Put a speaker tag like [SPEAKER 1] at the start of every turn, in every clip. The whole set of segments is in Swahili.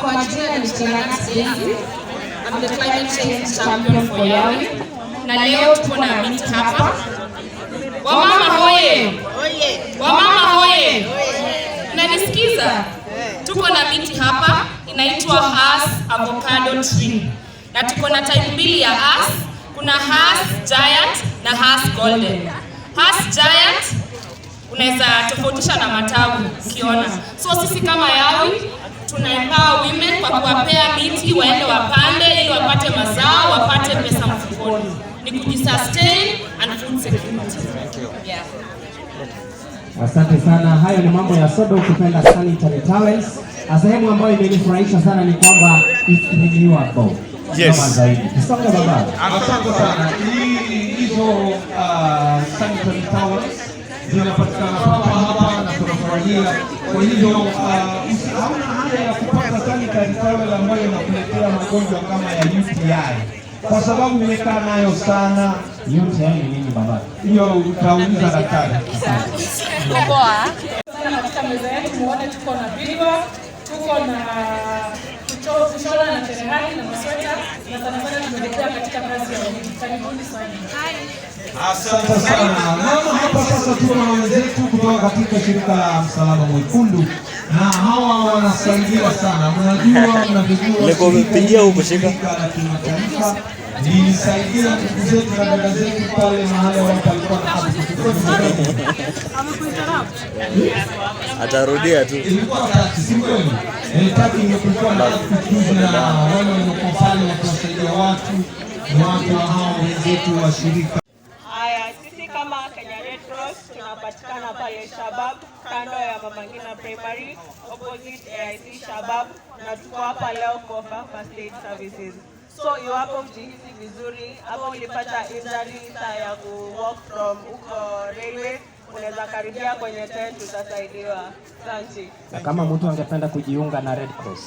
[SPEAKER 1] Kwa majina ni Theo. I'm the climate change champion for Yawi. Na leo tuko na meet hapa. Wamama hoye! Wamama hoye! Unanisikiza? Tuko na meet hapa inaitwa Hass Avocado Tree. Na tuko na type mbili ya Hass. Kuna Hass Giant na Hass Golden. Hass Giant unaweza tofautisha na matawi ukiona. So sisi kama Yawi tunaempower women kwa kuwapea miti waende wapande ili wapate mazao, wapate pesa mfukoni. Ni kujisustain and food security. Yeah.
[SPEAKER 2] Asante sana. Hayo ni mambo ya sodo kupenda sanitary towels. Sehemu ambayo imenifurahisha sana ni kwamba it's renewable.
[SPEAKER 3] Yes.
[SPEAKER 2] Asante baba.
[SPEAKER 4] Asante sana. Hizo sanitary towels zinapatikana hapa na tunafurahia. Kwa hivyo hauna haja ya kupata sanitary towel ambayo inakuletea magonjwa kama ya UTI. Kwa sababu nimekaa nayo sana.
[SPEAKER 2] UTI ni nini baba?
[SPEAKER 4] Hiyo utauliza daktari.
[SPEAKER 1] Poa.
[SPEAKER 5] Sana katika meza yetu muone tuko na bigo, tuko na kuchora na cherehani na masweta na sana tumeelekea katika kazi ya walimu. Karibuni sana.
[SPEAKER 4] Asante sana. Mama hapa sasa tuko na wenzetu kutoka katika shirika la Msalaba Mwekundu na hawa wanasaidia sana. Mnajua mnavijua
[SPEAKER 3] leko mpigia huko shika.
[SPEAKER 4] Nilisaidia ndugu zetu na dada zetu pale mahali walikuwa na hapo.
[SPEAKER 3] Atarudia tu.
[SPEAKER 4] Ilikuwa tatizo kweli. Nilitaka ingekuwa na kujuza na wale waliokuwa pale wakiwasaidia watu na watu hao wenzetu wa shirika.
[SPEAKER 6] Sisi kama Kenya Red Cross tunapatikana pale Shabab kando ya Mama Ngina Primary opposite AIC Shabab na tuko hapa leo kwa first aid services. So iwapo mjihisi vizuri hapo ulipata injury saa ya walk from uko railway unaweza karibia kwenye tent utasaidiwa. Asante.
[SPEAKER 2] Na kama mtu angependa kujiunga na Red Cross.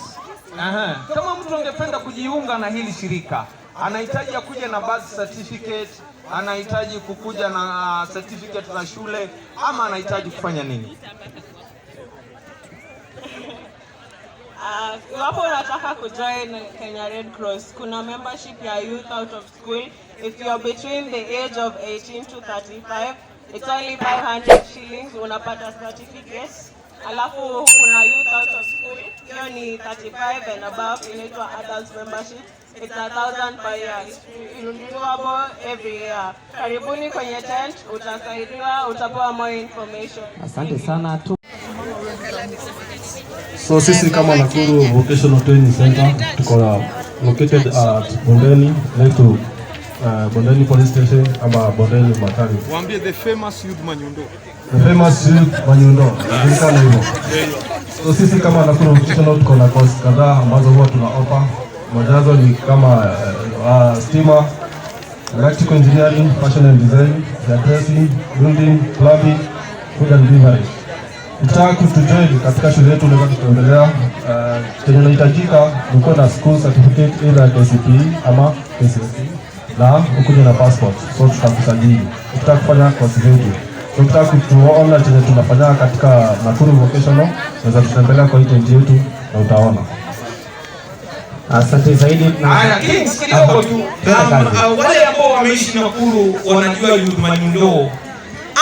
[SPEAKER 7] Kama mtu angependa kujiunga na hili shirika, anahitaji kuja na birth certificate, anahitaji kukuja na certificate za shule ama anahitaji kufanya nini?
[SPEAKER 6] Iwapo unataka kujoin Kenya Red Cross, kuna membership ya youth out of school. If you are between the age of 18 to 35, it's only 500 shillings, unapata certificates. Alafu kuna youth out of school, hiyo ni 35 and above, inaitwa adult membership. It's 1,000 per year. It's renewable every year. Karibuni kwenye tent, utasaidiwa, utapewa more information.
[SPEAKER 2] Asante sana tu.
[SPEAKER 8] So sisi kama Nakuru Vocational Training Center tuko located at Bondeni, next to Bondeni Police Station ama Bondeni Makari.
[SPEAKER 3] Waambie the famous youth Manyundo.
[SPEAKER 8] The famous youth Manyundo. Ndikana hivyo. So sisi kama Nakuru Vocational tuko na course kadhaa ambazo huwa tuna offer. Mojawapo ni kama stima, electrical engineering, fashion and design, dressing, building, plumbing, food and beverage. Ukitaka kutujoin katika shule yetu unaweza kutembelea. Chenye unahitajika uko na school certificate either KCPE ama KCSE na ukuje na passport. So tutakusajili. Ukitaka kufanya course zetu. Ukitaka kutuona chenye tunafanya katika Nakuru Vocational unaweza kutembelea kwa tent yetu na utaona.
[SPEAKER 2] Asante zaidi.
[SPEAKER 7] Haya, kidogo tu. Wale ambao wameishi Nakuru wanajua youth Manyundo.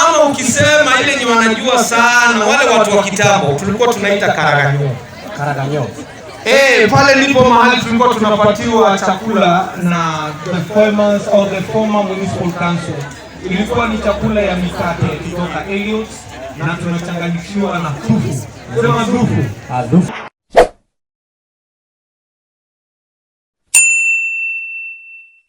[SPEAKER 7] Ama ukisema ile ni wanajua sana wale watu wa kitambo tulikuwa tunaita Karaganyo.
[SPEAKER 2] Karaganyo.
[SPEAKER 7] Pale ndipo mahali tulikuwa tunapatiwa chakula na the farmers or the former municipal council. Ilikuwa ni chakula ya mikate kutoka Elliot na tunachanganyikiwa na dufu. Sema dufu.
[SPEAKER 2] Dufu.